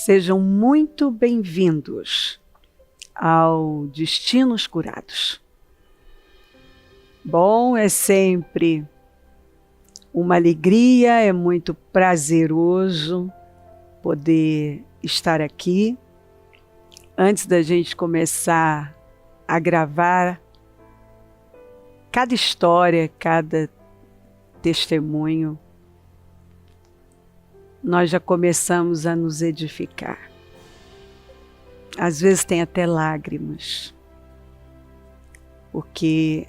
Sejam muito bem-vindos ao Destinos Curados. Bom, é sempre uma alegria, é muito prazeroso poder estar aqui. Antes da gente começar a gravar cada história, cada testemunho, nós já começamos a nos edificar. Às vezes tem até lágrimas, porque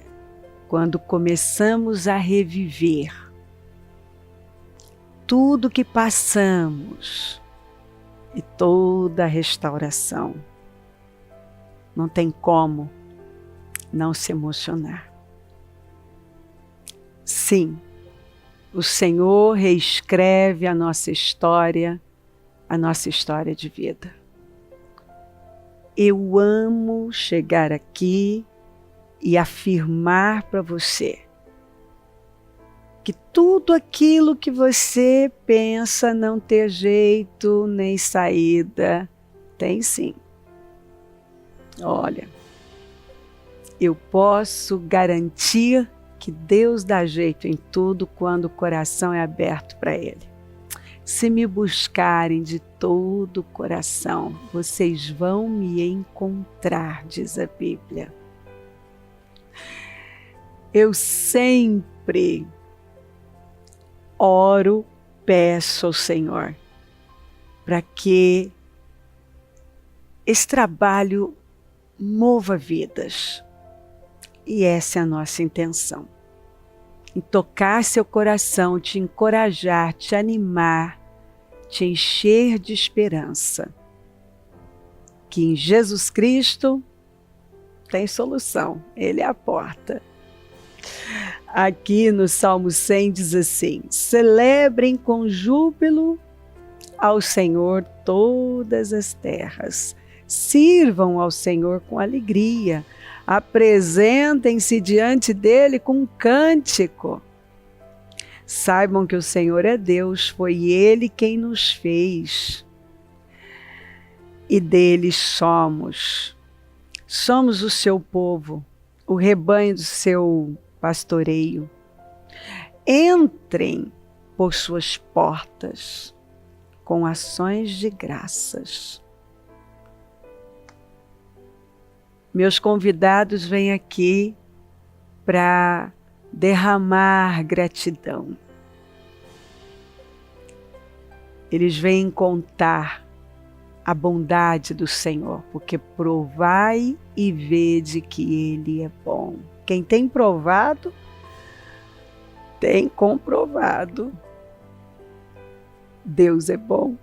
quando começamos a reviver tudo que passamos e toda a restauração, não tem como não se emocionar. Sim, o Senhor reescreve a nossa história de vida. Eu amo chegar aqui e afirmar para você que tudo aquilo que você pensa não ter jeito nem saída, tem sim. Olha, eu posso garantir que Deus dá jeito em tudo quando o coração é aberto para Ele. Se me buscarem de todo o coração, vocês vão me encontrar, diz a Bíblia. Eu sempre oro, peço ao Senhor para que esse trabalho mova vidas. E essa é a nossa intenção. Em tocar seu coração, te encorajar, te animar, te encher de esperança. Que em Jesus Cristo tem solução, Ele é a porta. Aqui no Salmo 100 diz assim: celebrem com júbilo ao Senhor todas as terras. Sirvam ao Senhor com alegria. Apresentem-se diante dele com um cântico. Saibam que o Senhor é Deus, foi Ele quem nos fez. E dele somos. Somos o seu povo, o rebanho do seu pastoreio. Entrem por suas portas com ações de graças. Meus convidados vêm aqui para derramar gratidão. Eles vêm contar a bondade do Senhor, porque provai e vede que Ele é bom. Quem tem provado, tem comprovado. Deus é bom.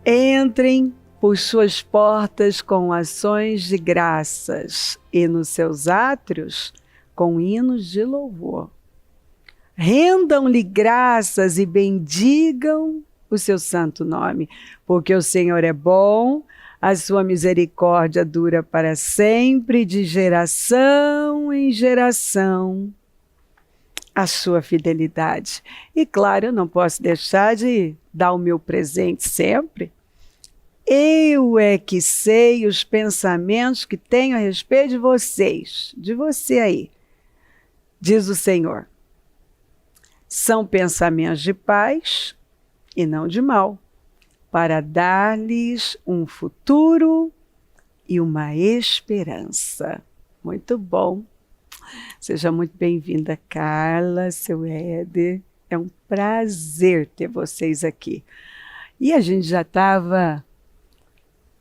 Entrem por suas portas com ações de graças e nos seus átrios com hinos de louvor. Rendam-lhe graças e bendigam o seu santo nome, porque o Senhor é bom, a sua misericórdia dura para sempre, de geração em geração, a sua fidelidade. E claro, eu não posso deixar de dar o meu presente sempre. Eu é que sei os pensamentos que tenho a respeito de vocês, de você aí, diz o Senhor. São pensamentos de paz e não de mal, para dar-lhes um futuro e uma esperança. Muito bom. Seja muito bem-vinda, Carla, seu Éder. É um prazer ter vocês aqui. E a gente já estava...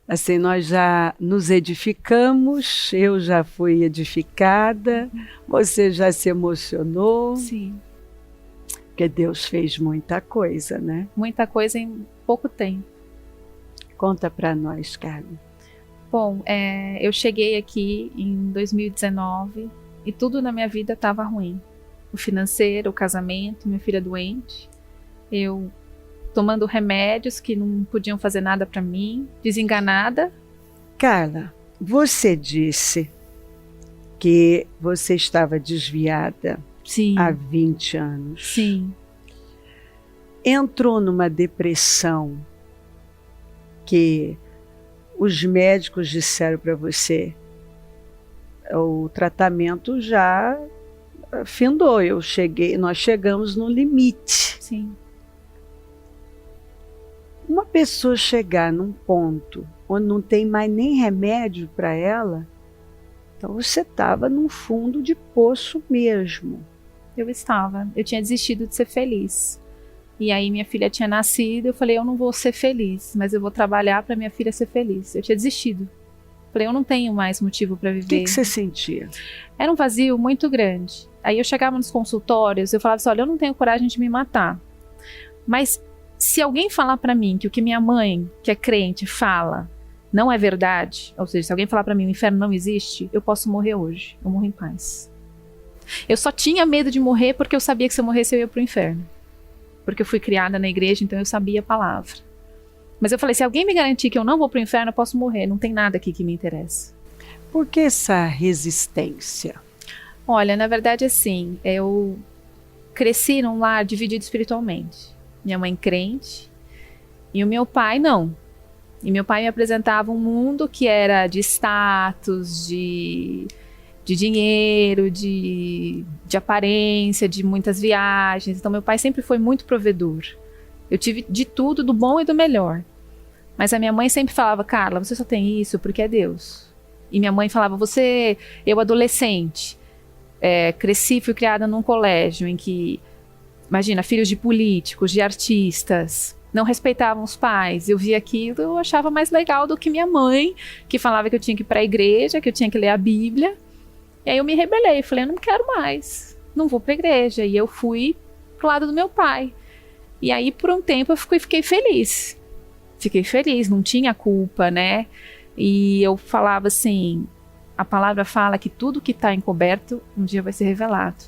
Assim, nós já nos edificamos, eu já fui edificada, você já se emocionou. Sim. Porque Deus fez muita coisa, né? Muita coisa em pouco tempo. Conta para nós, Carla. Bom, eu cheguei aqui em 2019 e tudo na minha vida estava ruim. O financeiro, o casamento, minha filha doente, eu tomando remédios que não podiam fazer nada para mim, desenganada. Carla, você disse que você estava desviada. Sim. Há 20 anos. Sim. Entrou numa depressão que os médicos disseram para você, o tratamento já findou, nós chegamos no limite. Sim. Uma pessoa chegar num ponto onde não tem mais nem remédio para ela, então você estava num fundo de poço mesmo. Eu tinha desistido de ser feliz. E aí minha filha tinha nascido, eu falei, eu não vou ser feliz, mas eu vou trabalhar para minha filha ser feliz. Eu tinha desistido. Falei, eu não tenho mais motivo para viver. O que você sentia? Era um vazio muito grande. Aí eu chegava nos consultórios, eu falava assim, olha, eu não tenho coragem de me matar. Mas se alguém falar para mim que o que minha mãe, que é crente, fala não é verdade, ou seja, se alguém falar para mim o inferno não existe, eu posso morrer hoje. Eu morro em paz. Eu só tinha medo de morrer porque eu sabia que se eu morresse eu ia pro inferno. Porque eu fui criada na igreja, então eu sabia a palavra. Mas eu falei, se alguém me garantir que eu não vou pro inferno, eu posso morrer. Não tem nada aqui que me interessa. Por que essa resistência? Olha, na verdade, assim, eu cresci num lar dividido espiritualmente. Minha mãe crente e o meu pai não. E meu pai me apresentava um mundo que era de status, de dinheiro, de aparência, de muitas viagens. Então meu pai sempre foi muito provedor. Eu tive de tudo, do bom e do melhor. Mas a minha mãe sempre falava, Carla, você só tem isso porque é Deus. E minha mãe falava, eu adolescente, cresci, fui criada num colégio em que, imagina, filhos de políticos, de artistas, não respeitavam os pais. Eu via aquilo, eu achava mais legal do que minha mãe, que falava que eu tinha que ir para a igreja, que eu tinha que ler a Bíblia. E aí eu me rebelei, falei, eu não quero mais, não vou para a igreja. E eu fui pro lado do meu pai. E aí por um tempo eu fiquei feliz. Fiquei feliz, não tinha culpa, né? E eu falava assim, a palavra fala que tudo que está encoberto um dia vai ser revelado.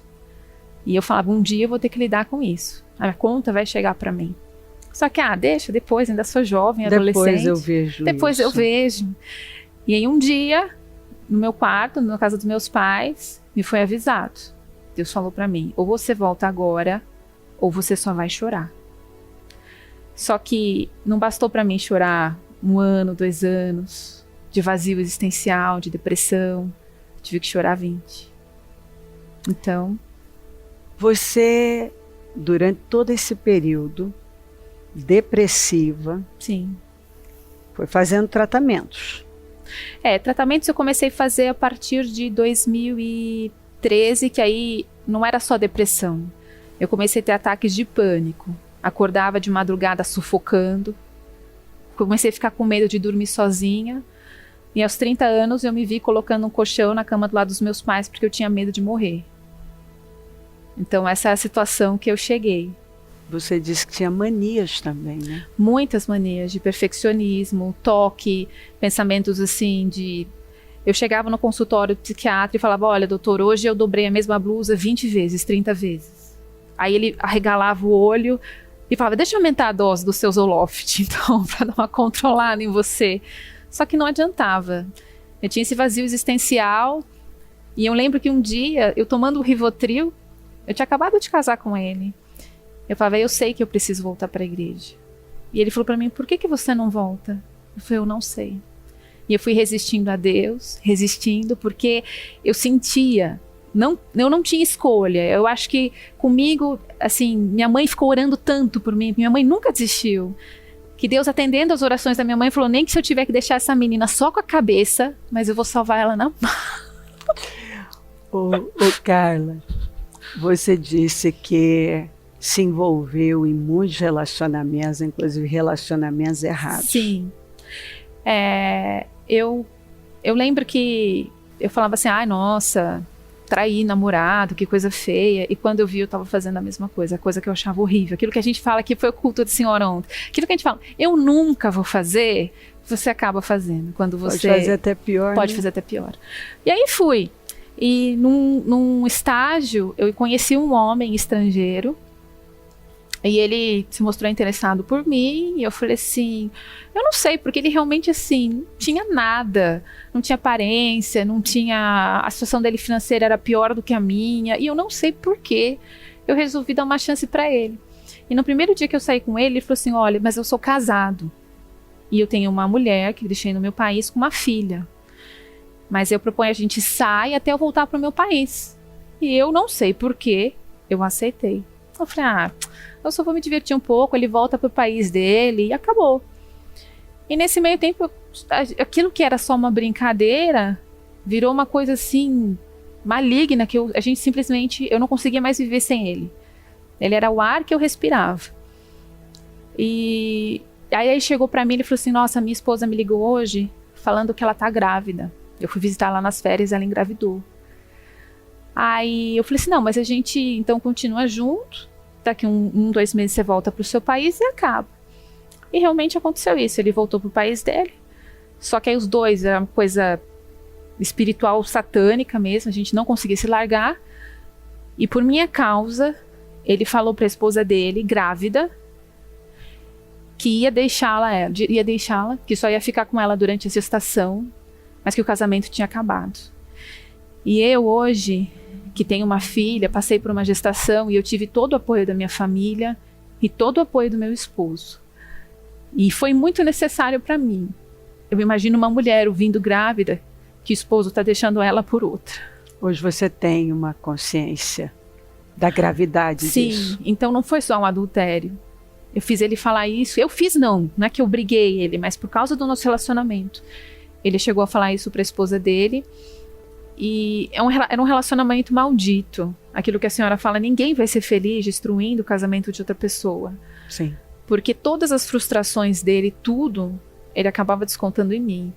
E eu falava, um dia eu vou ter que lidar com isso. A conta vai chegar para mim. Só que, deixa, depois, ainda sou jovem, adolescente. Depois eu vejo Depois eu vejo. E aí um dia, no meu quarto, na casa dos meus pais, me foi avisado. Deus falou para mim, ou você volta agora, ou você só vai chorar. Só que não bastou para mim chorar 1 ano, 2 anos, de vazio existencial, de depressão. Tive que chorar 20. Então... Você, durante todo esse período, depressiva, sim, foi fazendo tratamentos. Tratamentos eu comecei a fazer a partir de 2013, que aí não era só depressão. Eu comecei a ter ataques de pânico. Acordava de madrugada sufocando. Comecei a ficar com medo de dormir sozinha. E aos 30 anos eu me vi colocando um colchão na cama do lado dos meus pais porque eu tinha medo de morrer. Então essa é a situação que eu cheguei. Você disse que tinha manias também, né? Muitas manias de perfeccionismo, toque, pensamentos assim de... Eu chegava no consultório do psiquiatra e falava, olha doutor, hoje eu dobrei a mesma blusa 20 vezes, 30 vezes. Aí ele arregalava o olho e falava, deixa eu aumentar a dose do seu Zoloft, então, para dar uma controlada em você. Só que não adiantava. Eu tinha esse vazio existencial e eu lembro que um dia, eu tomando o Rivotril, eu tinha acabado de casar com ele. Eu falava, eu sei que eu preciso voltar para a igreja. E ele falou para mim, por que você não volta? Eu falei, eu não sei. E eu fui resistindo a Deus, resistindo, porque eu sentia, eu não tinha escolha. Eu acho que comigo, assim, minha mãe ficou orando tanto por mim, minha mãe nunca desistiu. Que Deus, atendendo as orações da minha mãe, falou, nem que se eu tiver que deixar essa menina só com a cabeça, mas eu vou salvar ela na mão. Ô Carla, você disse que se envolveu em muitos relacionamentos, inclusive relacionamentos errados. Sim. Eu lembro que eu falava assim, nossa, traí namorado, que coisa feia. E quando eu vi, eu estava fazendo a mesma coisa, a coisa que eu achava horrível. Aquilo que a gente fala que foi o culto da senhora ontem. Aquilo que a gente fala, eu nunca vou fazer, você acaba fazendo. Quando você pode fazer até pior. Pode fazer até pior. E aí fui. E num estágio, eu conheci um homem estrangeiro. E ele se mostrou interessado por mim, e eu falei assim, eu não sei, porque ele realmente assim, não tinha nada, não tinha aparência, não tinha, a situação dele financeira era pior do que a minha, e eu não sei por quê, eu resolvi dar uma chance para ele. E no primeiro dia que eu saí com ele, ele falou assim, olha, mas eu sou casado. E eu tenho uma mulher que deixei no meu país com uma filha. Mas eu proponho a gente sair até eu voltar para o meu país. E eu não sei por que eu aceitei. Eu falei, eu só vou me divertir um pouco, ele volta para o país dele e acabou. E nesse meio tempo, aquilo que era só uma brincadeira, virou uma coisa assim, maligna, que a gente simplesmente, eu não conseguia mais viver sem ele. Ele era o ar que eu respirava. E aí chegou para mim, ele falou assim, nossa, minha esposa me ligou hoje, falando que ela tá grávida. Eu fui visitar lá nas férias, ela engravidou. Aí eu falei assim, não, mas a gente então continua junto, daqui 2 meses você volta pro seu país e acaba. E realmente aconteceu isso, ele voltou pro país dele, só que aí os dois, era uma coisa espiritual satânica mesmo, a gente não conseguia se largar, e por minha causa, ele falou pra esposa dele, grávida, que ia deixá-la, que só ia ficar com ela durante a gestação, mas que o casamento tinha acabado. E eu hoje, que tenho uma filha, passei por uma gestação e eu tive todo o apoio da minha família e todo o apoio do meu esposo. E foi muito necessário para mim. Eu imagino uma mulher ouvindo grávida que o esposo está deixando ela por outra. Hoje você tem uma consciência da gravidade disso. Sim, então não foi só um adultério. Eu fiz ele falar isso. Eu fiz não é que eu briguei ele, mas por causa do nosso relacionamento. Ele chegou a falar isso para a esposa dele. E era um relacionamento maldito. Aquilo que a senhora fala, ninguém vai ser feliz destruindo o casamento de outra pessoa. Sim. Porque todas as frustrações dele, tudo, ele acabava descontando em mim.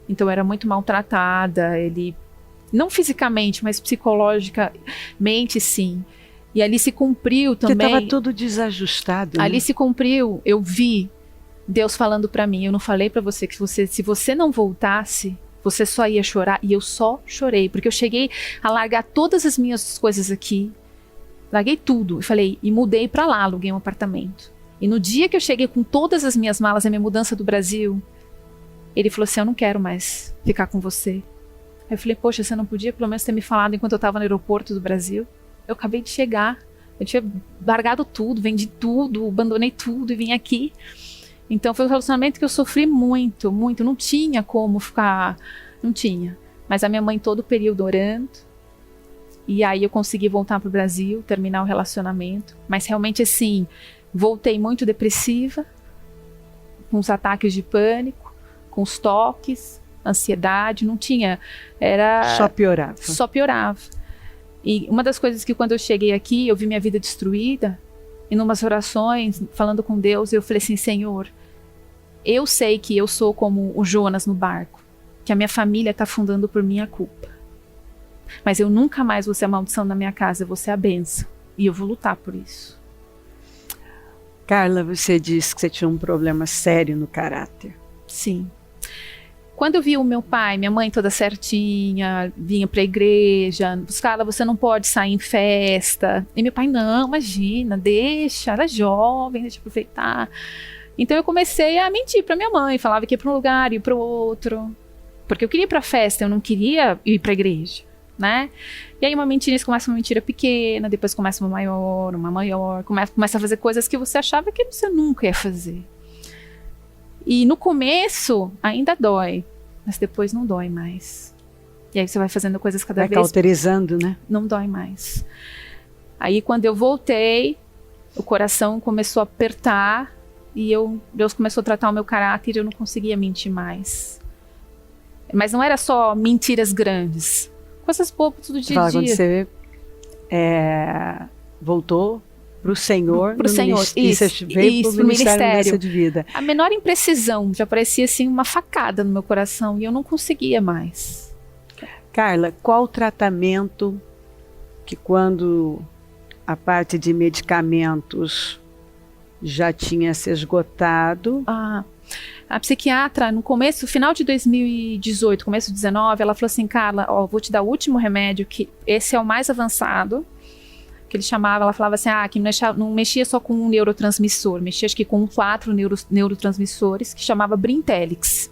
Então eu era muito maltratada, ele, não fisicamente, mas psicologicamente sim. E ali se cumpriu também. Porque estava tudo desajustado. Ali né? se cumpriu, eu vi Deus falando para mim, eu não falei para você que se você não voltasse, você só ia chorar, e eu só chorei, porque eu cheguei a largar todas as minhas coisas aqui, larguei tudo, e mudei para lá, aluguei um apartamento. E no dia que eu cheguei com todas as minhas malas, a minha mudança do Brasil, ele falou assim, eu não quero mais ficar com você. Aí eu falei, poxa, você não podia pelo menos ter me falado enquanto eu estava no aeroporto do Brasil? Eu acabei de chegar, eu tinha largado tudo, vendi tudo, abandonei tudo e vim aqui. Então foi um relacionamento que eu sofri muito, muito. Não tinha como ficar, não tinha. Mas a minha mãe todo o período orando. E aí eu consegui voltar para o Brasil, terminar o relacionamento. Mas realmente assim, voltei muito depressiva, com os ataques de pânico, com os toques, ansiedade, não tinha. Só piorava. Só piorava. E uma das coisas que quando eu cheguei aqui, eu vi minha vida destruída, e numas orações, falando com Deus, eu falei assim, Senhor, eu sei que eu sou como o Jonas no barco, que a minha família está afundando por minha culpa. Mas eu nunca mais vou ser a maldição na minha casa, eu vou ser a bênção. E eu vou lutar por isso. Carla, você disse que você tinha um problema sério no caráter. Sim. Quando eu vi o meu pai, minha mãe toda certinha, vinha pra igreja, Carla, você não pode sair em festa. E meu pai, não, imagina, deixa, ela é jovem, deixa eu aproveitar. Então eu comecei a mentir pra minha mãe, falava que ia pra um lugar, ia pro outro. Porque eu queria ir pra festa, eu não queria ir pra igreja, né? E aí uma mentira, começa uma mentira pequena, depois começa uma maior, começa a fazer coisas que você achava que você nunca ia fazer. E no começo ainda dói, mas depois não dói mais. E aí você vai fazendo coisas cada vez... Vai cauterizando, né? Não dói mais. Aí quando eu voltei, o coração começou a apertar e Deus começou a tratar o meu caráter e eu não conseguia mentir mais. Mas não era só mentiras grandes, coisas bobas do dia a dia. Quando você voltou para o Senhor, e você veio para o Ministério de Vida. A menor imprecisão já parecia assim uma facada no meu coração e eu não conseguia mais. Carla, qual o tratamento que quando a parte de medicamentos já tinha se esgotado? A psiquiatra, no final de 2018, começo de 2019, ela falou assim, Carla, vou te dar o último remédio, que esse é o mais avançado, que ela falava assim, que não mexia só com um neurotransmissor, mexia acho que com 4 neurotransmissores, que chamava Brintelix.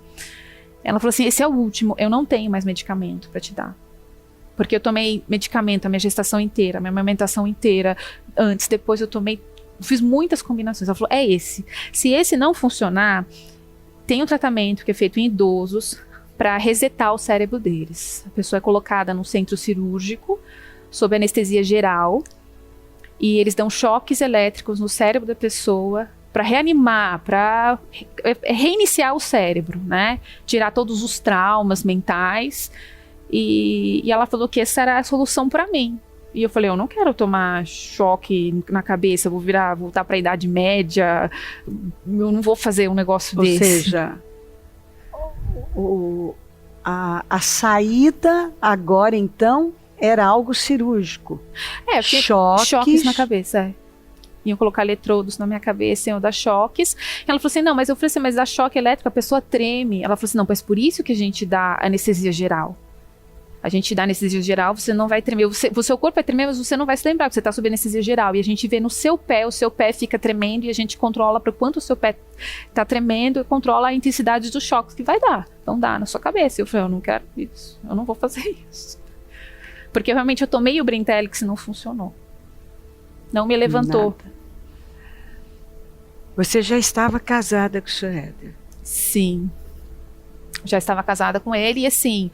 Ela falou assim, esse é o último, eu não tenho mais medicamento para te dar. Porque eu tomei medicamento a minha gestação inteira, a minha amamentação inteira, antes, depois fiz muitas combinações. Ela falou, é esse. Se esse não funcionar, tem um tratamento que é feito em idosos para resetar o cérebro deles. A pessoa é colocada num centro cirúrgico, sob anestesia geral, e eles dão choques elétricos no cérebro da pessoa para reanimar, para reiniciar o cérebro, né? Tirar todos os traumas mentais. E ela falou que essa era a solução para mim. E eu falei, eu não quero tomar choque na cabeça, vou voltar para a Idade Média, eu não vou fazer um negócio desse. Ou seja, a saída agora, então, era algo cirúrgico. Choques na cabeça, Iam colocar eletrodos na minha cabeça, iam dar choques. Ela falou assim, não, mas eu falei assim, mas dá choque elétrico, a pessoa treme. Ela falou assim, não, mas por isso que a gente dá anestesia geral. A gente dá anestesia geral, você não vai tremer, o seu corpo vai tremer, mas você não vai se lembrar que você está sob anestesia geral. E a gente vê no seu pé, o seu pé fica tremendo e a gente controla para quanto o seu pé está tremendo e controla a intensidade dos choques que vai dar. Então dá na sua cabeça. Eu falei, eu não quero isso, eu não vou fazer isso. Porque realmente eu tomei o Brintelix e não funcionou. Não me levantou. Nada. Você já estava casada com o Sr. Éder? Sim. Já estava casada com ele e assim...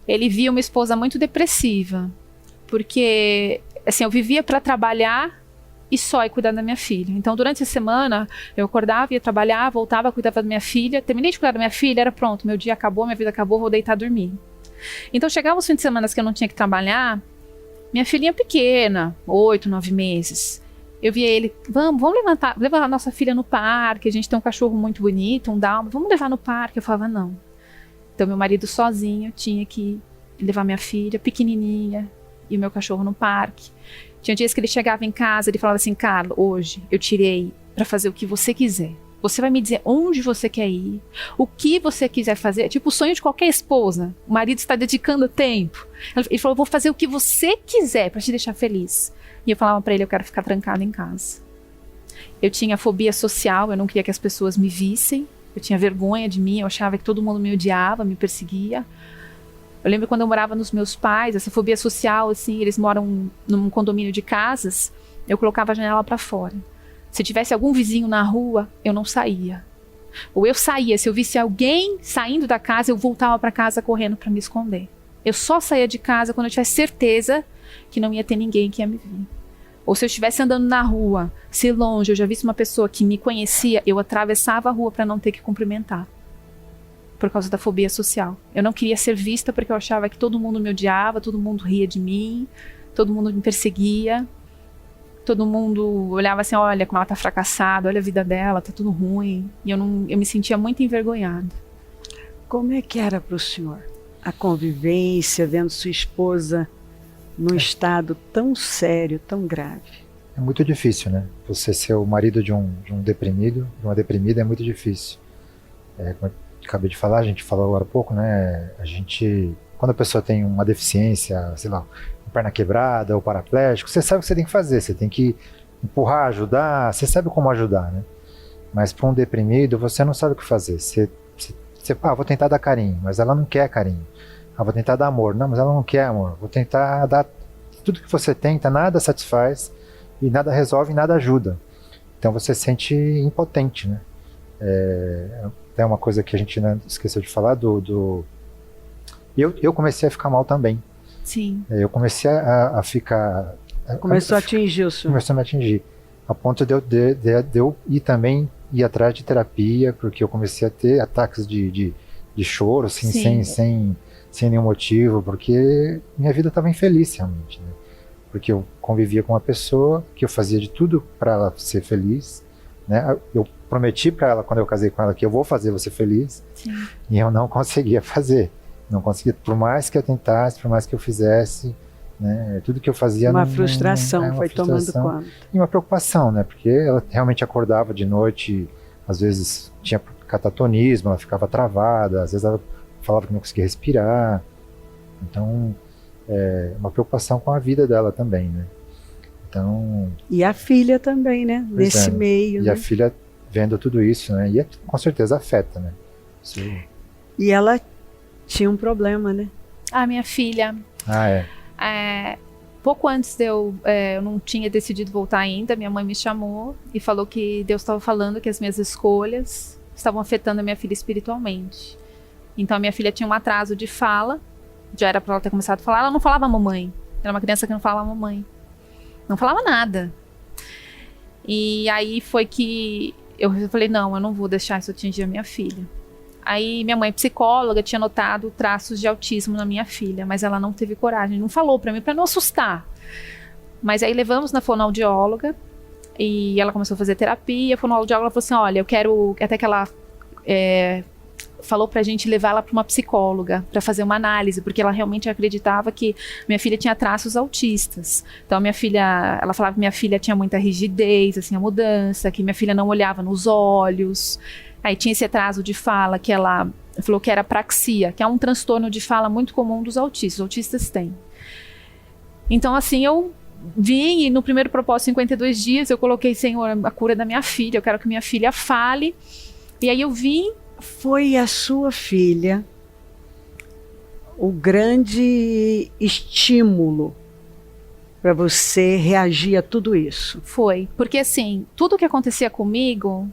Ele via uma esposa muito depressiva, porque assim, eu vivia para trabalhar e só ia cuidar da minha filha. Então, durante a semana, eu acordava, ia trabalhar, voltava, cuidava da minha filha. Terminei de cuidar da minha filha, era pronto, meu dia acabou, minha vida acabou, vou deitar dormir. Então, chegava os fins de semana que eu não tinha que trabalhar, minha filhinha pequena, 8, 9 meses, eu via ele, vamos levar a nossa filha no parque, a gente tem um cachorro muito bonito, um dálmata, vamos levar no parque. Eu falava, não. Então, meu marido sozinho tinha que levar minha filha pequenininha e o meu cachorro no parque. Tinha dias que ele chegava em casa, ele falava assim, Carla, hoje eu tirei para fazer o que você quiser. Você vai me dizer onde você quer ir, o que você quiser fazer. É tipo o sonho de qualquer esposa. O marido está dedicando tempo. Ele falou, eu vou fazer o que você quiser para te deixar feliz. E eu falava para ele, eu quero ficar trancada em casa. Eu tinha fobia social, eu não queria que as pessoas me vissem. Eu tinha vergonha de mim, eu achava que todo mundo me odiava, me perseguia. Eu lembro quando eu morava nos meus pais, essa fobia social, assim, eles moram num condomínio de casas, eu colocava a janela para fora. Se tivesse algum vizinho na rua, eu não saía. Ou eu saía, se eu visse alguém saindo da casa, eu voltava para casa correndo para me esconder. Eu só saía de casa quando eu tivesse certeza que não ia ter ninguém que ia me ver. Ou se eu estivesse andando na rua, se longe eu já visse uma pessoa que me conhecia, eu atravessava a rua para não ter que cumprimentar. Por causa da fobia social. Eu não queria ser vista porque eu achava que todo mundo me odiava, todo mundo ria de mim, todo mundo me perseguia, todo mundo olhava assim, olha como ela tá fracassada, olha a vida dela, tá tudo ruim. E eu me sentia muito envergonhada. Como é que era para o senhor a convivência, vendo sua esposa num estado tão sério, tão grave? É muito difícil, né? Você ser o marido de um deprimido, de uma deprimida, é muito difícil. Como eu acabei de falar, a gente falou agora há pouco, né? Quando a pessoa tem uma deficiência, sei lá, uma perna quebrada ou paraplégico, você sabe o que você tem que fazer, você tem que empurrar, ajudar, você sabe como ajudar, né? Mas para um deprimido, você não sabe o que fazer. Você vou tentar dar carinho, mas ela não quer carinho. Vou tentar dar amor. Não, mas ela não quer amor. Vou tentar dar tudo que você tenta, nada satisfaz e nada resolve, nada ajuda. Então você se sente impotente, né? É uma coisa que a gente não esqueceu de falar eu comecei a ficar mal também. Sim. Eu comecei a ficar... Começou a atingir o senhor. Começou a me atingir. A ponto de eu ir atrás de terapia, porque eu comecei a ter ataques de choro, assim, sem nenhum motivo, porque minha vida estava infeliz realmente, né? Porque eu convivia com uma pessoa que eu fazia de tudo para ela ser feliz, né? Eu prometi para ela, quando eu casei com ela, que eu vou fazer você feliz. Sim. E eu não conseguia fazer. Não conseguia, por mais que eu tentasse, por mais que eu fizesse, né? Tudo que eu fazia... Uma frustração foi tomando conta. E uma preocupação, né? Porque ela realmente acordava de noite, às vezes tinha catatonismo, ela ficava travada, às vezes ela falava que não conseguia respirar. Então, uma preocupação com a vida dela também, né? Então... E a filha também, né? Nesse meio. E né? a filha vendo tudo isso, né? E com certeza afeta, né? Isso... E ela tinha um problema, né? A minha filha... pouco antes eu não tinha decidido voltar ainda, minha mãe me chamou e falou que Deus estava falando que as minhas escolhas estavam afetando a minha filha espiritualmente. Então a minha filha tinha um atraso de fala, já era para ela ter começado a falar, ela não falava mamãe. Era uma criança que não falava mamãe. Não falava nada. E aí foi que eu falei, não, eu não vou deixar isso atingir a minha filha. Aí minha mãe, psicóloga, tinha notado traços de autismo na minha filha, mas ela não teve coragem, não falou pra mim, pra não assustar. Mas aí levamos na fonoaudióloga e ela começou a fazer terapia. A fonoaudióloga falou assim, olha, eu quero... Até que ela falou pra gente levar ela pra uma psicóloga pra fazer uma análise, porque ela realmente acreditava que minha filha tinha traços autistas. Então minha filha, ela falava que minha filha tinha muita rigidez, assim, a mudança, que minha filha não olhava nos olhos. Aí tinha esse atraso de fala que ela falou que era apraxia, que é um transtorno de fala muito comum dos autistas. Os autistas têm. Então assim, eu vim e no primeiro propósito, 52 dias, eu coloquei, Senhor, a cura da minha filha, eu quero que minha filha fale. E aí eu vim. Foi a sua filha o grande estímulo para você reagir a tudo isso? Foi, porque assim, tudo que acontecia comigo,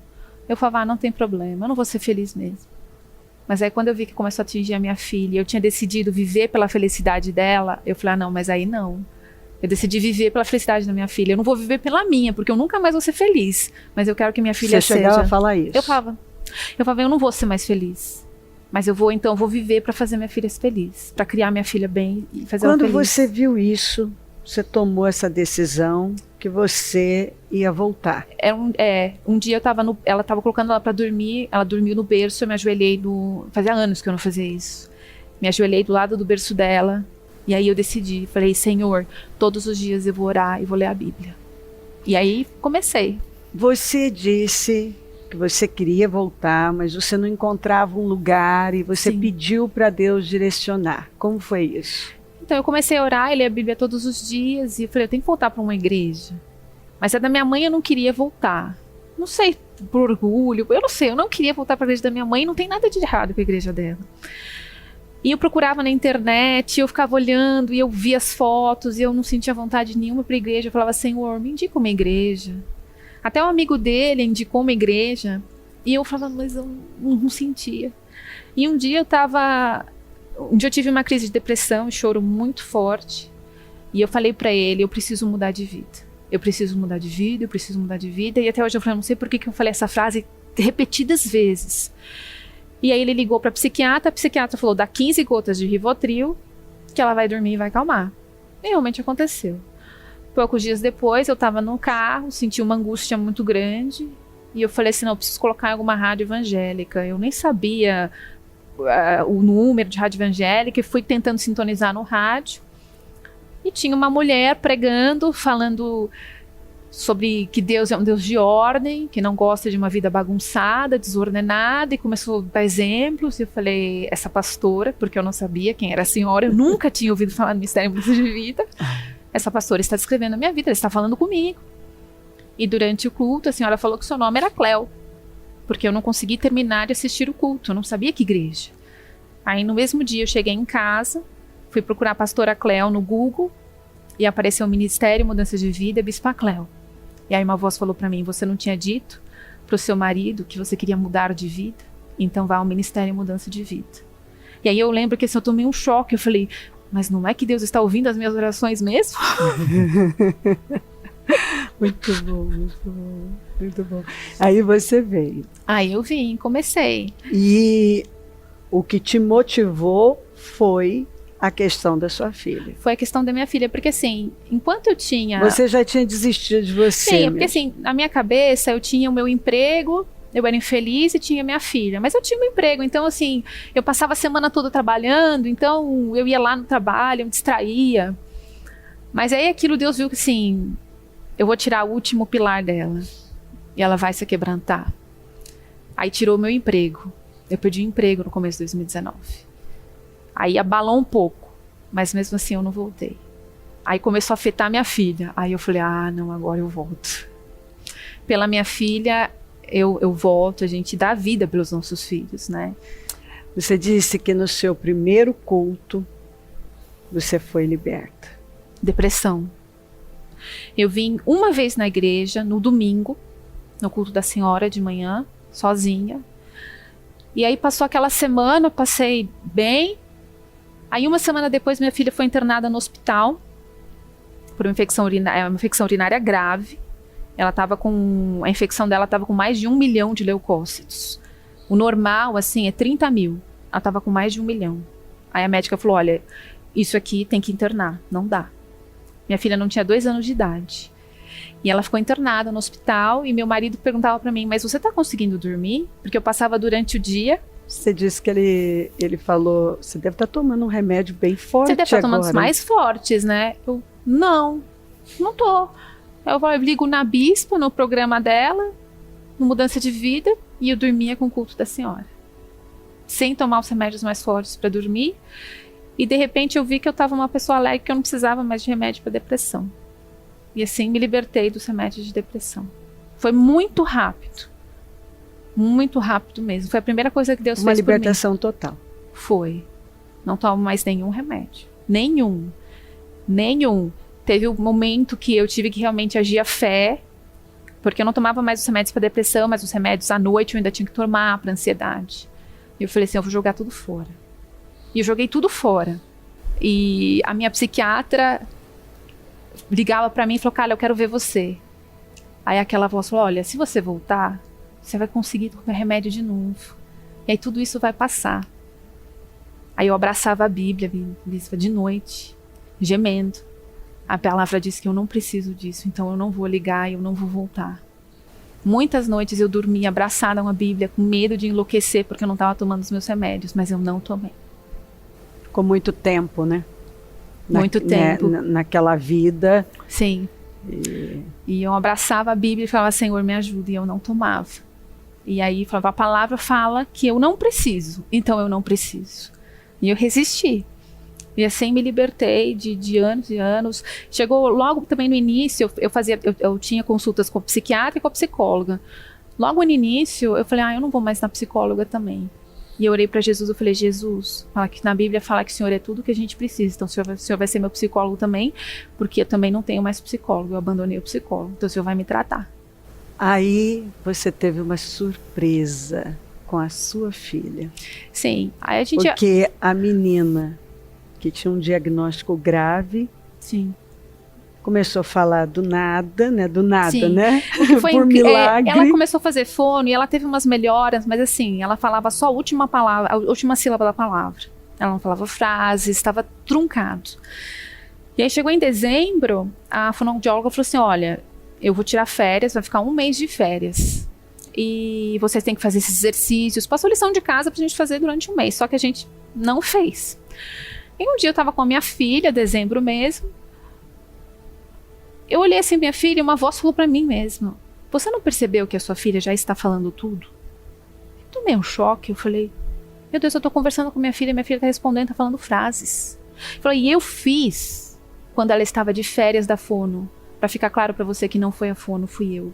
eu falava, não tem problema, eu não vou ser feliz mesmo. Mas aí quando eu vi que começou a atingir a minha filha, eu tinha decidido viver pela felicidade dela, eu falei, não, mas aí não. Eu decidi viver pela felicidade da minha filha. Eu não vou viver pela minha, porque eu nunca mais vou ser feliz. Mas eu quero que minha filha seja. Você chegava a falar isso? Eu falava, eu não vou ser mais feliz. Mas eu vou viver para fazer minha filha feliz. Para criar minha filha bem e fazer ela feliz. Quando você viu isso, você tomou essa decisão que você ia voltar. Um dia ela estava colocando ela para dormir, ela dormiu no berço, eu me ajoelhei fazia anos que eu não fazia isso. Me ajoelhei do lado do berço dela, e aí eu decidi, falei, Senhor, todos os dias eu vou orar e vou ler a Bíblia. E aí comecei. Você disse que você queria voltar, mas você não encontrava um lugar e você Sim. pediu para Deus direcionar. Como foi isso? Então eu comecei a orar e ler a Bíblia todos os dias, e eu falei, eu tenho que voltar para uma igreja. Mas a da minha mãe eu não queria voltar. Não sei, por orgulho, eu não sei, eu não queria voltar para a igreja da minha mãe, não tem nada de errado com a igreja dela. E eu procurava na internet, eu ficava olhando, e eu via as fotos, e eu não sentia vontade nenhuma para a igreja. Eu falava, Senhor, me indica uma igreja. Até um amigo dele indicou uma igreja, e eu falava, mas eu não sentia. E um dia eu tive uma crise de depressão, choro muito forte, e eu falei para ele, eu preciso mudar de vida. Eu preciso mudar de vida, eu preciso mudar de vida. E até hoje eu falei, não sei por que eu falei essa frase repetidas vezes. E aí ele ligou para a psiquiatra falou, dá 15 gotas de Rivotril, que ela vai dormir e vai acalmar. E realmente aconteceu. Poucos dias depois, eu estava no carro, senti uma angústia muito grande, e eu falei assim, não, eu preciso colocar em alguma rádio evangélica. Eu nem sabia o número de rádio evangélica, e fui tentando sintonizar no rádio, e tinha uma mulher pregando, falando sobre que Deus é um Deus de ordem, que não gosta de uma vida bagunçada, desordenada, e começou a dar exemplos. E eu falei, essa pastora, porque eu não sabia quem era a senhora, eu nunca tinha ouvido falar do Ministério Mudança de Vida. Essa pastora está descrevendo a minha vida, ela está falando comigo. E durante o culto, a senhora falou que seu nome era Cléo, porque eu não consegui terminar de assistir o culto, eu não sabia que igreja. Aí no mesmo dia eu cheguei em casa, fui procurar a pastora Cléo no Google, e apareceu o Ministério Mudança de Vida, Bispa Cléo. E aí uma voz falou para mim, você não tinha dito para o seu marido que você queria mudar de vida? Então vá ao Ministério Mudança de Vida. E aí eu lembro que assim, eu tomei um choque, eu falei, mas não é que Deus está ouvindo as minhas orações mesmo? Muito bom, muito bom, muito bom. Aí você veio. Aí eu vim, comecei. E o que te motivou foi a questão da sua filha. Foi a questão da minha filha, porque assim, enquanto eu tinha... Você já tinha desistido de você Sim, mesmo. porque assim, na minha cabeça eu tinha o meu emprego, eu era infeliz e tinha minha filha, mas eu tinha um emprego, então assim, eu passava a semana toda trabalhando, então eu ia lá no trabalho, eu me distraía. Mas aí aquilo Deus viu que assim, eu vou tirar o último pilar dela e ela vai se quebrantar. Aí tirou o meu emprego. Eu perdi o emprego no começo de 2019. Aí abalou um pouco, mas mesmo assim eu não voltei. Aí começou a afetar minha filha. Aí eu falei, não, agora eu volto. Pela minha filha, eu volto, a gente dá vida pelos nossos filhos, né? Você disse que no seu primeiro culto, você foi liberta. Depressão. Eu vim uma vez na igreja, no domingo, no culto da senhora de manhã, sozinha. E aí passou aquela semana, eu passei bem. Aí uma semana depois minha filha foi internada no hospital por uma infecção urinária grave. Ela estava com, a infecção dela estava com mais de 1 milhão de leucócitos. O normal, assim, é 30 mil. Ela estava com mais de 1 milhão. Aí a médica falou, olha, isso aqui tem que internar, não dá. Minha filha não tinha 2 anos de idade. E ela ficou internada no hospital e meu marido perguntava para mim, mas você está conseguindo dormir? Porque eu passava durante o dia. Você disse que ele falou, você deve estar tomando um remédio bem forte. Você deve estar tomando os mais fortes, né? Eu, não tô. Eu ligo na Bispa, no programa dela, no Mudança de Vida, e eu dormia com o culto da senhora. Sem tomar os remédios mais fortes para dormir. E de repente eu vi que eu estava uma pessoa alegre, que eu não precisava mais de remédio para depressão. E assim me libertei dos remédios de depressão. Foi muito rápido. Muito rápido mesmo. Foi a primeira coisa que Deus fez por mim. Uma libertação total. Foi. Não tomo mais nenhum remédio. Nenhum. Teve um momento que eu tive que realmente agir a fé, porque eu não tomava mais os remédios para depressão, mas os remédios à noite eu ainda tinha que tomar para ansiedade. E eu falei assim, eu vou jogar tudo fora. E eu joguei tudo fora. E a minha psiquiatra ligava para mim e falou, Carla, eu quero ver você. Aí aquela voz falou, olha, se você voltar, você vai conseguir tomar remédio de novo. E aí tudo isso vai passar. Aí eu abraçava a Bíblia, de noite, gemendo. A palavra diz que eu não preciso disso, então eu não vou ligar e eu não vou voltar. Muitas noites eu dormia abraçada a uma Bíblia, com medo de enlouquecer, porque eu não estava tomando os meus remédios, mas eu não tomei. Ficou muito tempo, né? Muito tempo. Naquela vida. Sim. E eu abraçava a Bíblia e falava, Senhor, me ajuda, e eu não tomava. E aí falava, a palavra fala que eu não preciso, então eu não preciso. E eu resisti. E assim me libertei de anos e anos. Chegou logo também no início, eu tinha consultas com o psiquiatra e com a psicóloga. Logo no início, eu falei, eu não vou mais na psicóloga também. E eu orei para Jesus, eu falei, Jesus, fala que na Bíblia fala que o Senhor é tudo que a gente precisa. Então o Senhor vai ser meu psicólogo também, porque eu também não tenho mais psicólogo, eu abandonei o psicólogo. Então o Senhor vai me tratar. Aí você teve uma surpresa com a sua filha. Sim. Aí a gente... Porque a menina que tinha um diagnóstico grave, sim, começou a falar do nada, né? Do nada, sim, né? Foi por milagre. Ela começou a fazer fono e ela teve umas melhoras, mas assim, ela falava só a última palavra, a última sílaba da palavra. Ela não falava frases, estava truncado. E aí chegou em dezembro, a fonoaudióloga falou assim, olha, eu vou tirar férias, vai ficar 1 mês de férias. E vocês têm que fazer esses exercícios. Passou lição de casa pra gente fazer durante 1 mês, só que a gente não fez. E um dia eu tava com a minha filha, dezembro mesmo. Eu olhei assim minha filha e uma voz falou pra mim mesmo, você não percebeu que a sua filha já está falando tudo? Eu tomei um choque, eu falei, meu Deus, eu tô conversando com minha filha tá respondendo, tá falando frases. Eu falei, e eu fiz quando ela estava de férias da fono, pra ficar claro pra você que não foi a fono, fui eu.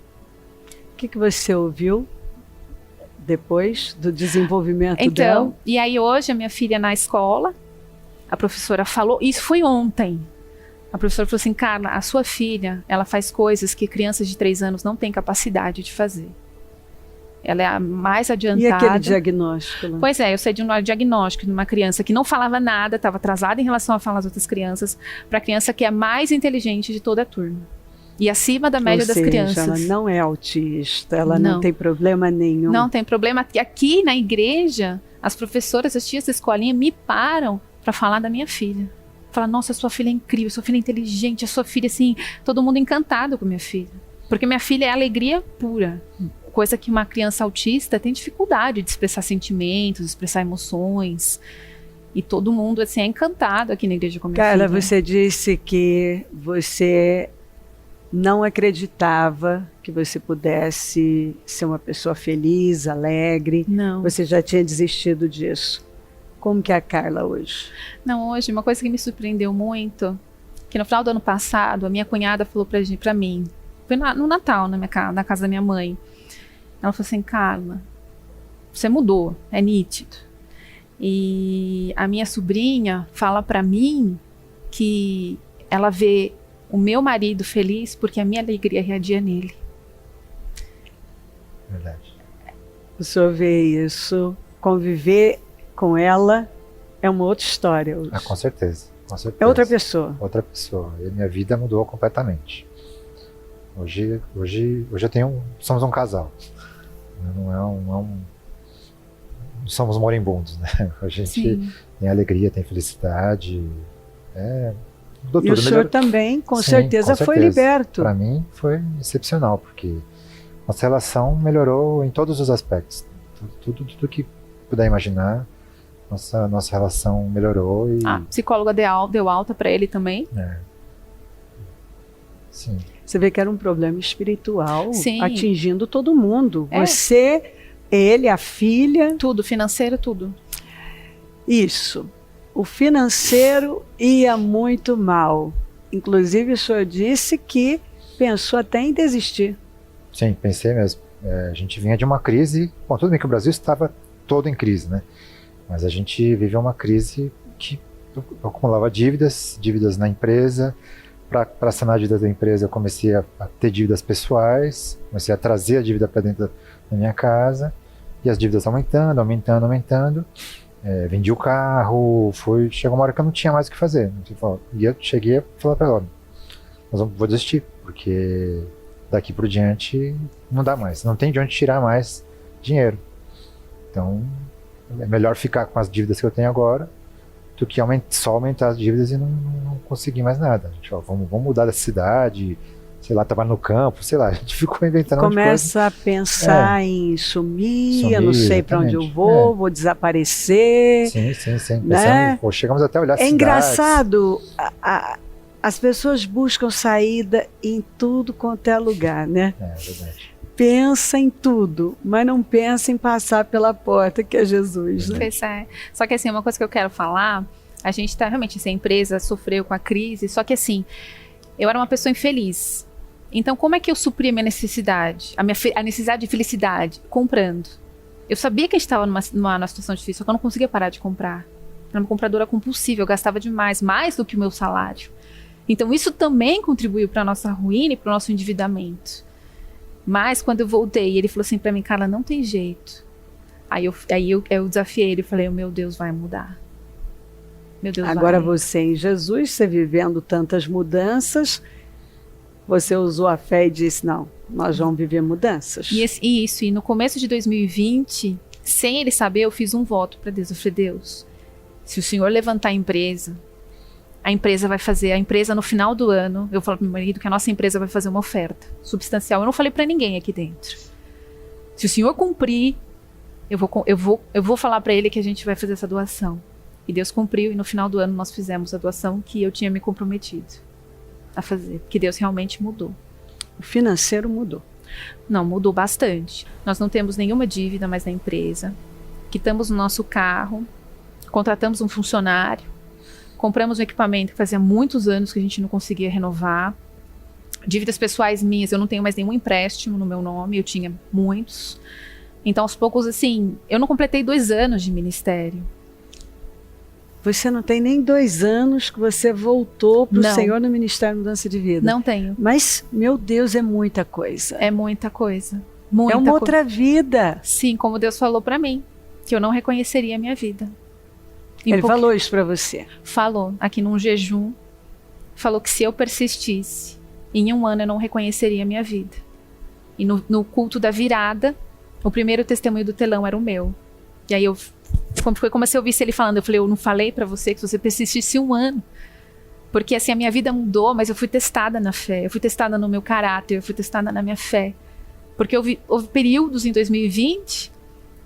O que você ouviu depois do desenvolvimento dela? Então, e aí hoje a minha filha na escola, a professora falou, isso foi ontem. A professora falou assim, Carla, a sua filha, ela faz coisas que crianças de 3 anos não têm capacidade de fazer. Ela é a mais adiantada. E aquele diagnóstico? Né? Pois é, eu sei de um diagnóstico de uma criança que não falava nada, estava atrasada em relação a falar das outras crianças, para a criança que é a mais inteligente de toda a turma. E acima da média das crianças. Ela não é autista, ela não tem problema nenhum. Não tem problema. E aqui na igreja, as professoras, as tias da escolinha me param para falar da minha filha. Fala, nossa, sua filha é incrível, sua filha é inteligente, a sua filha, assim, todo mundo encantado com minha filha. Porque minha filha é alegria pura. Coisa que uma criança autista tem dificuldade de expressar sentimentos, de expressar emoções. E todo mundo, assim, é encantado aqui na igreja com a minha filha. Carla, você disse que você não acreditava que você pudesse ser uma pessoa feliz, alegre. Não. Você já tinha desistido disso. Como que é a Carla hoje? Não, hoje, uma coisa que me surpreendeu muito, que no final do ano passado, a minha cunhada falou pra mim, foi no Natal, na casa da minha mãe. Ela falou assim, Carla, você mudou, é nítido. E a minha sobrinha fala pra mim que ela vê o meu marido feliz porque a minha alegria irradia nele. Verdade. O senhor vê isso conviver com ela é uma outra história hoje. Com certeza, com certeza. É outra pessoa. Outra pessoa. E minha vida mudou completamente. Hoje eu tenho, somos um casal. Não somos moribundos, né? A gente Sim. tem alegria, tem felicidade. Mudou E tudo. o senhor também, com certeza, foi liberto. Para mim foi excepcional, porque nossa relação melhorou em todos os aspectos. Tudo que puder imaginar, nossa relação melhorou. E A psicóloga deu alta para ele também. Sim. Você vê que era um problema espiritual. Sim. Atingindo todo mundo. Você, ele, a filha. Tudo, financeiro, tudo. Isso. O financeiro ia muito mal. Inclusive, o senhor disse que pensou até em desistir. Sim, pensei mesmo. A gente vinha de uma crise. Bom, tudo bem que o Brasil estava todo em crise, né? Mas a gente viveu uma crise que eu acumulava dívidas na empresa. Para sanar a dívida da empresa, eu comecei a ter dívidas pessoais, comecei a trazer a dívida para dentro da minha casa, e as dívidas aumentando. Vendi o carro, chegou uma hora que eu não tinha mais o que fazer. E eu cheguei a falar para ela, vou desistir, porque daqui por diante não dá mais, não tem de onde tirar mais dinheiro. Então, é melhor ficar com as dívidas que eu tenho agora, do que só aumentar as dívidas e não conseguir mais nada. A gente, vamos mudar da cidade, sei lá, trabalhar no campo, sei lá, a gente ficou inventando começa a pensar em sumir, eu não sei para onde eu vou desaparecer. Sim. Né? Chegamos até a olhar cidades. Engraçado, as pessoas buscam saída em tudo quanto é lugar, né? É verdade. Pensa em tudo, mas não pensa em passar pela porta que é Jesus, né? Só que assim, uma coisa que eu quero falar, a gente tá realmente, essa empresa sofreu com a crise, só que assim, eu era uma pessoa infeliz. Então, como é que eu supri a minha necessidade, a necessidade de felicidade? Comprando. Eu sabia que a gente estava numa situação difícil, só que eu não conseguia parar de comprar. Eu era uma compradora compulsiva, eu gastava demais, mais do que o meu salário. Então, isso também contribuiu para a nossa ruína e para o nosso endividamento. Mas, quando eu voltei, ele falou assim para mim, Carla, não tem jeito. Aí eu desafiei ele, falei, meu Deus, vai mudar. Meu Deus, agora vai. Você em Jesus, você vivendo tantas mudanças, você usou a fé e disse, não, nós vamos viver mudanças. E no começo de 2020, sem ele saber, eu fiz um voto para Deus. Eu falei, Deus, se o Senhor levantar a empresa vai fazer, a empresa no final do ano, eu falo para meu marido que a nossa empresa vai fazer uma oferta substancial. Eu não falei para ninguém aqui dentro. Se o Senhor cumprir, eu vou falar para ele que a gente vai fazer essa doação. E Deus cumpriu, e no final do ano nós fizemos a doação que eu tinha me comprometido a fazer, porque Deus realmente mudou. O financeiro mudou. Não, mudou bastante. Nós não temos nenhuma dívida mais na empresa, quitamos o nosso carro, contratamos um funcionário, compramos um equipamento que fazia muitos anos que a gente não conseguia renovar. Dívidas pessoais minhas, eu não tenho mais nenhum empréstimo no meu nome, eu tinha muitos. Então, aos poucos, assim, eu não completei 2 anos de ministério. Você não tem nem 2 anos que você voltou para o Senhor no Ministério Mudança de Vida. Não tenho. Mas, meu Deus, é muita coisa. É muita coisa. É uma outra vida. Sim, como Deus falou para mim, que eu não reconheceria a minha vida. Ele falou isso para você? Falou, aqui num jejum, falou que se eu persistisse, em 1 ano eu não reconheceria a minha vida. E no culto da virada, o primeiro testemunho do telão era o meu. E aí foi como se eu visse ele falando, eu falei, eu não falei pra você que se você persistisse 1 ano. Porque assim, a minha vida mudou, mas eu fui testada na fé, eu fui testada no meu caráter, eu fui testada na minha fé. Porque houve períodos em 2020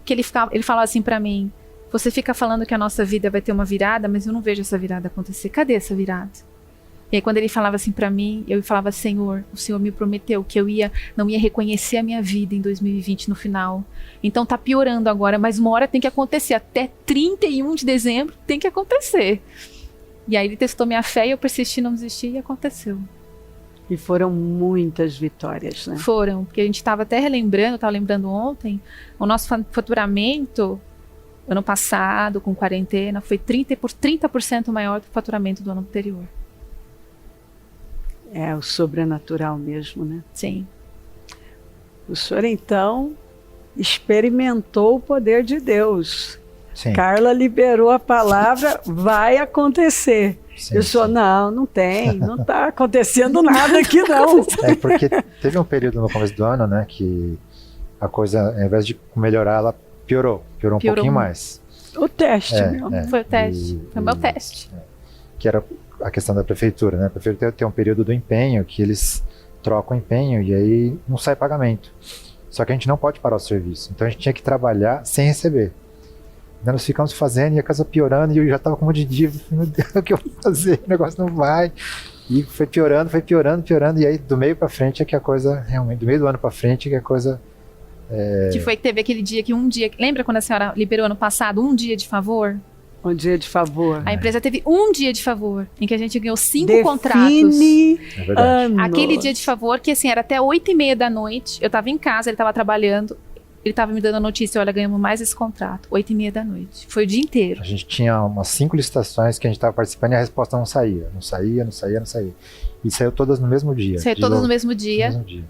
que ele falava assim pra mim, você fica falando que a nossa vida vai ter uma virada, mas eu não vejo essa virada acontecer. Cadê essa virada? E aí quando ele falava assim pra mim, eu falava, Senhor, o Senhor me prometeu que eu não ia reconhecer a minha vida em 2020 no final. Então tá piorando agora, mas uma hora tem que acontecer. Até 31 de dezembro tem que acontecer. E aí ele testou minha fé e eu persisti, não desisti e aconteceu. E foram muitas vitórias, né? Foram, porque a gente estava até relembrando, estava lembrando ontem, o nosso faturamento ano passado, com quarentena, foi 30% maior do faturamento do ano anterior. É o sobrenatural mesmo, né? Sim. O senhor, então, experimentou o poder de Deus. Sim. Carla liberou a palavra, vai acontecer. Sim, Eu sou, sim. não está acontecendo nada aqui não. É porque teve um período no começo do ano, né, que a coisa, ao invés de melhorar, ela piorou um pouquinho mais. O teste mesmo. Foi o teste, foi o meu teste. Que era a questão da prefeitura, né? A prefeitura tem um período do empenho, que eles trocam o empenho e aí não sai pagamento. Só que a gente não pode parar o serviço, então a gente tinha que trabalhar sem receber. Então nós ficamos fazendo e a casa piorando e eu já estava com um monte de dívida. Meu Deus, o que eu vou fazer? O negócio não vai. E foi piorando, e aí do meio para frente é que a coisa, realmente, do meio do ano para frente é que a coisa... Que foi que teve aquele dia que lembra quando a senhora liberou ano passado um dia de favor? Um dia de favor. A empresa teve um dia de favor, em que a gente ganhou 5 Define contratos. É verdade. anos. Aquele dia de favor, que assim, era até 8h30 da noite, eu tava em casa, ele tava trabalhando, ele tava me dando a notícia, olha, ganhamos mais esse contrato, 8h30 da noite. Foi o dia inteiro. A gente tinha umas 5 licitações que a gente estava participando e a resposta não saía. Não saía. E saiu todas no mesmo dia. Saiu todas no mesmo dia. No mesmo dia.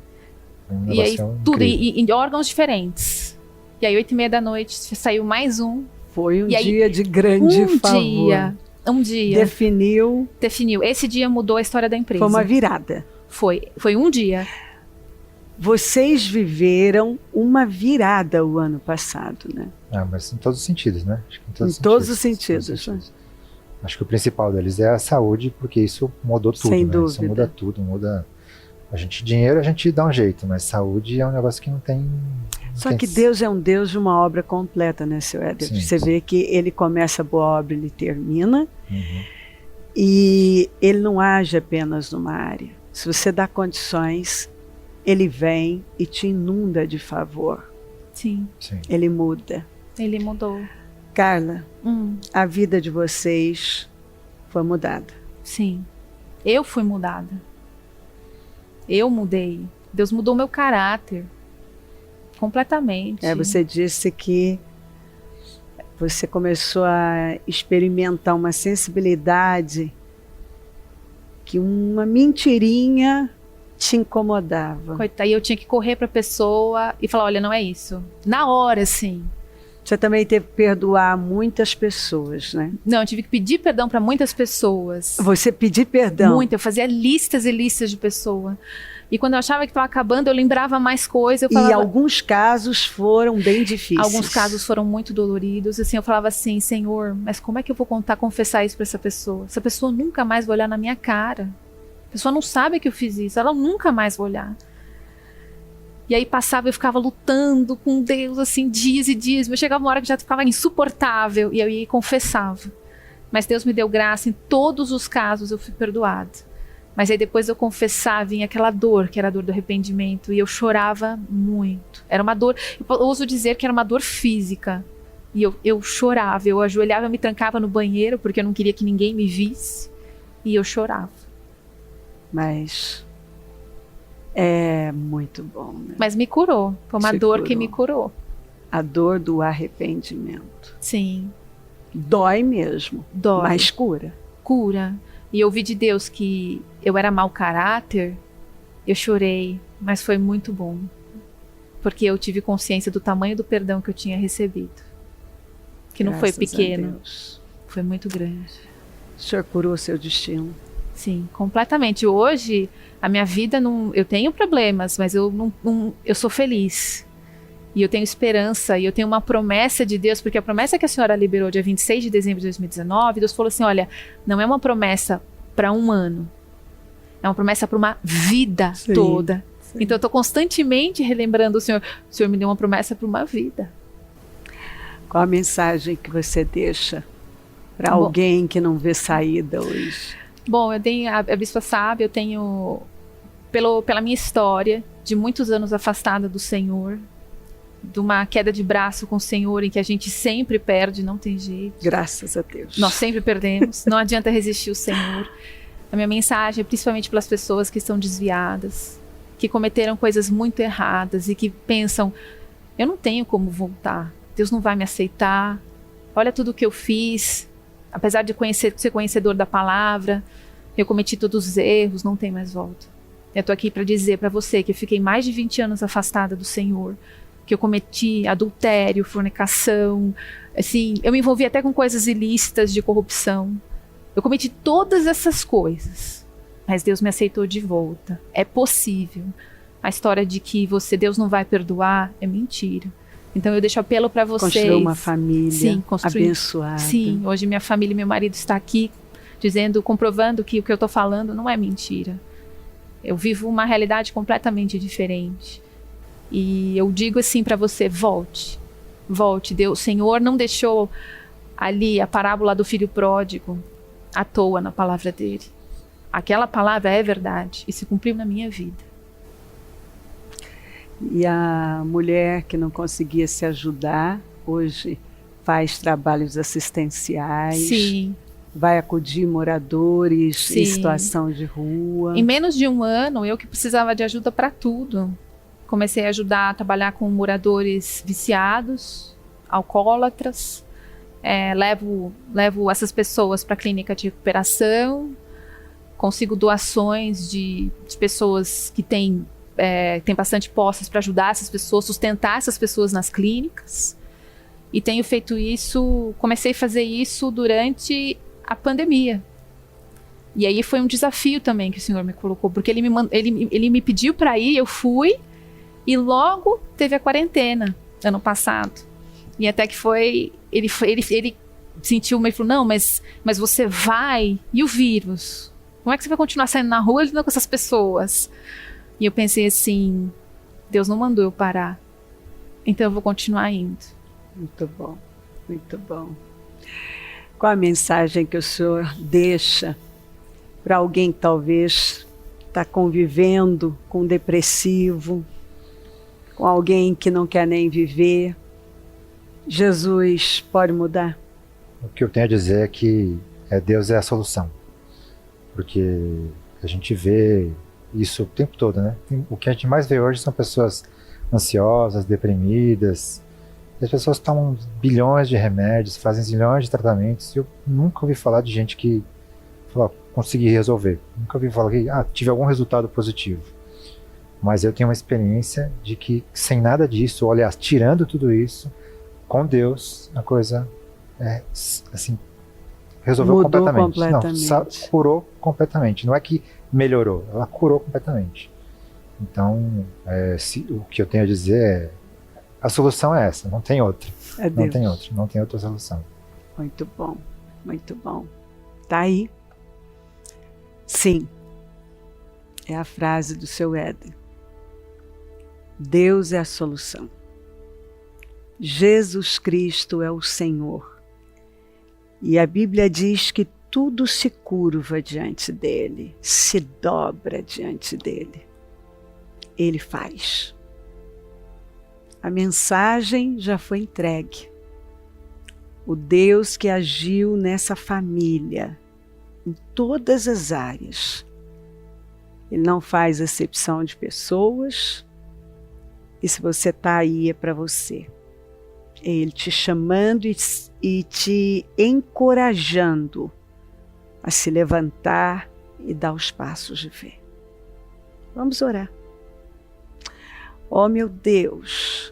Um E aí, negócio tudo, incrível. em órgãos diferentes. E aí, 8h30 da noite, saiu mais um. Foi um E aí, dia de grande favor. Um dia. Definiu. Esse dia mudou a história da empresa. Foi uma virada. Foi um dia. Vocês viveram uma virada o ano passado, né? Mas em todos os sentidos, né? Acho que Em todos os sentidos, né? Acho que o principal deles é a saúde, porque isso mudou tudo, Sem né? dúvida. Isso muda tudo, muda... Dinheiro a gente dá um jeito, mas saúde é um negócio que não tem... Só que Deus é um Deus de uma obra completa, né, seu Éder? Sim. Você vê que ele começa a boa obra, ele termina, Uhum. e ele não age apenas numa área. Se você dá condições, ele vem e te inunda de favor. Sim, Sim. Ele muda. ele mudou. Carla, a vida de vocês foi mudada. Sim. Eu fui mudada. Eu mudei. Deus mudou meu caráter. Completamente. Você disse que você começou a experimentar uma sensibilidade que uma mentirinha te incomodava. Coitada, e eu tinha que correr pra pessoa e falar, olha, não é isso. Na hora, assim. Você também teve que perdoar muitas pessoas, né? Não, eu tive que pedir perdão pra muitas pessoas. Você pedir perdão. Muito, eu fazia listas e listas de pessoa. E quando eu achava que estava acabando, eu lembrava mais coisas. Eu falava, E alguns casos foram bem difíceis. alguns casos foram muito doloridos. Assim, eu falava assim, Senhor, mas como é que eu vou confessar isso para essa pessoa? Essa pessoa nunca mais vai olhar na minha cara. A pessoa não sabe que eu fiz isso. Ela nunca mais vai olhar. E aí passava, eu ficava lutando com Deus, assim, dias e dias. Mas chegava uma hora que já ficava insuportável. E eu ia e confessava. Mas Deus me deu graça. Em todos os casos eu fui perdoada. Mas aí depois eu confessava, vinha aquela dor, que era a dor do arrependimento. E eu chorava muito. Era uma dor, eu ouso dizer que era uma dor física. E eu chorava, eu ajoelhava, eu me trancava no banheiro, porque eu não queria que ninguém me visse. E eu chorava. Mas é muito bom, né? Mas me curou. Foi uma Te dor curou. que me curou. A dor do arrependimento. Sim, Dói mesmo, dói. mas cura. Cura. E eu ouvi de Deus que eu era mau caráter. Eu chorei, mas foi muito bom. Porque eu tive consciência do tamanho do perdão que eu tinha recebido. Que não foi Graças a pequeno, Deus. foi muito grande. O Senhor curou seu destino. Sim, completamente. Hoje, a minha vida não. Eu tenho problemas, mas eu eu sou feliz. E eu tenho esperança, e eu tenho uma promessa de Deus, porque a promessa que a senhora liberou dia 26 de dezembro de 2019, Deus falou assim: olha, não é uma promessa para um ano, é uma promessa para uma vida Sim, toda. sim. Então eu estou constantemente relembrando o Senhor me deu uma promessa para uma vida. Qual a mensagem que você deixa para Bom. alguém que não vê saída hoje? Bom, eu tenho, a Bispa sabe, eu tenho, pela minha história, de muitos anos afastada do Senhor, de uma queda de braço com o Senhor, em que a gente sempre perde, não tem jeito. Graças a Deus. Nós sempre perdemos, não adianta resistir o Senhor. A minha mensagem é principalmente pelas pessoas que estão desviadas, que cometeram coisas muito erradas e que pensam, eu não tenho como voltar, Deus não vai me aceitar, olha tudo o que eu fiz, apesar de ser conhecedor da palavra, eu cometi todos os erros, não tem mais volta. Eu estou aqui para dizer para você que eu fiquei mais de 20 anos afastada do Senhor, que eu cometi adultério, fornicação, assim, eu me envolvi até com coisas ilícitas de corrupção. Eu cometi todas essas coisas, mas Deus me aceitou de volta. É possível. A história de que Deus não vai perdoar é mentira. Então eu deixo apelo para vocês. Construir uma família, sim, abençoada. Sim, hoje minha família e meu marido está aqui dizendo, comprovando que o que eu estou falando não é mentira. Eu vivo uma realidade completamente diferente. E eu digo assim para você, volte. Deus, o Senhor não deixou ali a parábola do filho pródigo à toa na palavra dele. Aquela palavra é verdade e se cumpriu na minha vida. E a mulher que não conseguia se ajudar, hoje faz trabalhos assistenciais. Sim. Vai acudir moradores Sim. em situação de rua. Em menos de um ano, eu que precisava de ajuda para tudo. Comecei a ajudar a trabalhar com moradores viciados, alcoólatras. Levo essas pessoas para a clínica de recuperação. Consigo doações de pessoas que têm bastante posses para ajudar essas pessoas, sustentar essas pessoas nas clínicas. E tenho feito isso, comecei a fazer isso durante a pandemia. E aí foi um desafio também que o Senhor me colocou, porque ele me pediu para ir, eu fui, e logo teve a quarentena, ano passado. E até que ele sentiu, ele falou, não, mas você vai, e o vírus? Como é que você vai continuar saindo na rua lidando com essas pessoas? E eu pensei assim, Deus não mandou eu parar, então eu vou continuar indo. Muito bom, muito bom. Qual a mensagem que o senhor deixa para alguém que talvez está convivendo com um depressivo, com alguém que não quer nem viver? Jesus pode mudar? O que eu tenho a dizer é que Deus é a solução. Porque a gente vê isso o tempo todo, né? O que a gente mais vê hoje são pessoas ansiosas, deprimidas. As pessoas tomam bilhões de remédios, fazem zilhões de tratamentos. E eu nunca ouvi falar de gente que consegui resolver. Nunca ouvi falar que tive algum resultado positivo. Mas eu tenho uma experiência de que sem nada disso, ou aliás, tirando tudo isso, com Deus, a coisa assim, resolveu completamente. Não, curou completamente. Não é que melhorou, ela curou completamente. Então, o que eu tenho a dizer é, a solução é essa, não tem outra. Não tem outra solução. Muito bom, muito bom. Tá aí. Sim, é a frase do seu Éder. Deus é a solução. Jesus Cristo é o Senhor. E a Bíblia diz que tudo se curva diante dele, se dobra diante dele. Ele faz. A mensagem já foi entregue. O Deus que agiu nessa família, em todas as áreas. Ele não faz acepção de pessoas. E se você está aí, é para você. É Ele te chamando e te encorajando a se levantar e dar os passos de fé. Vamos orar. Ó meu Deus,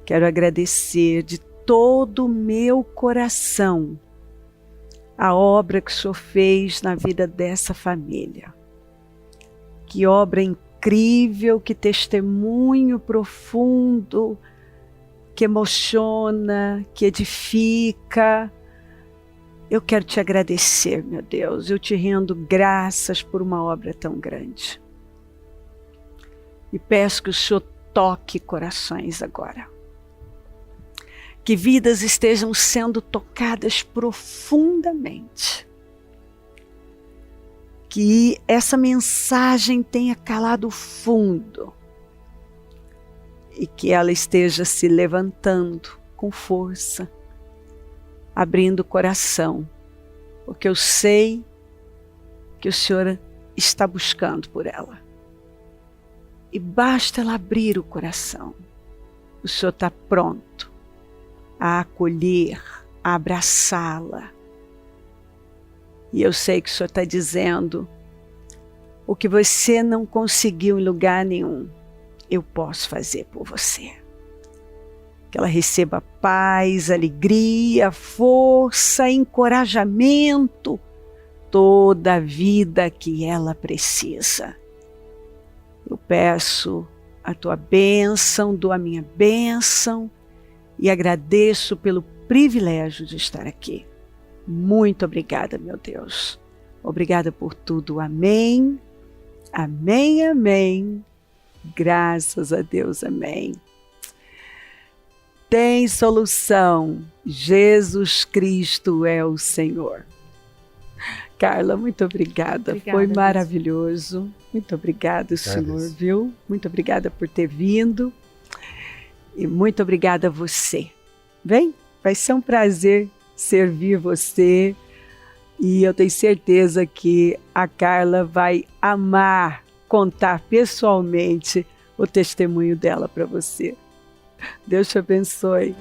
quero agradecer de todo o meu coração a obra que o Senhor fez na vida dessa família. Que obra incrível, que testemunho profundo, que emociona, que edifica. Eu quero te agradecer, meu Deus. Eu te rendo graças por uma obra tão grande. E peço que o Senhor toque corações agora. Que vidas estejam sendo tocadas profundamente. Que essa mensagem tenha calado fundo. E que ela esteja se levantando com força, abrindo o coração, porque eu sei que o Senhor está buscando por ela. E basta ela abrir o coração. O Senhor está pronto a acolher, a abraçá-la. E eu sei que o Senhor está dizendo, o que você não conseguiu em lugar nenhum, eu posso fazer por você. Que ela receba paz, alegria, força, encorajamento, toda a vida que ela precisa. Eu peço a tua bênção, dou a minha bênção e agradeço pelo privilégio de estar aqui. Muito obrigada, meu Deus. Obrigada por tudo. Amém. Amém, amém. Graças a Deus, amém. Tem solução. Jesus Cristo é o Senhor. Carla, muito obrigada. Foi maravilhoso. Muito obrigada, Senhor, viu? Muito obrigada por ter vindo. E muito obrigada a você. Vem, vai ser um prazer servir você. E eu tenho certeza que a Carla vai amar contar pessoalmente o testemunho dela para você. Deus te abençoe.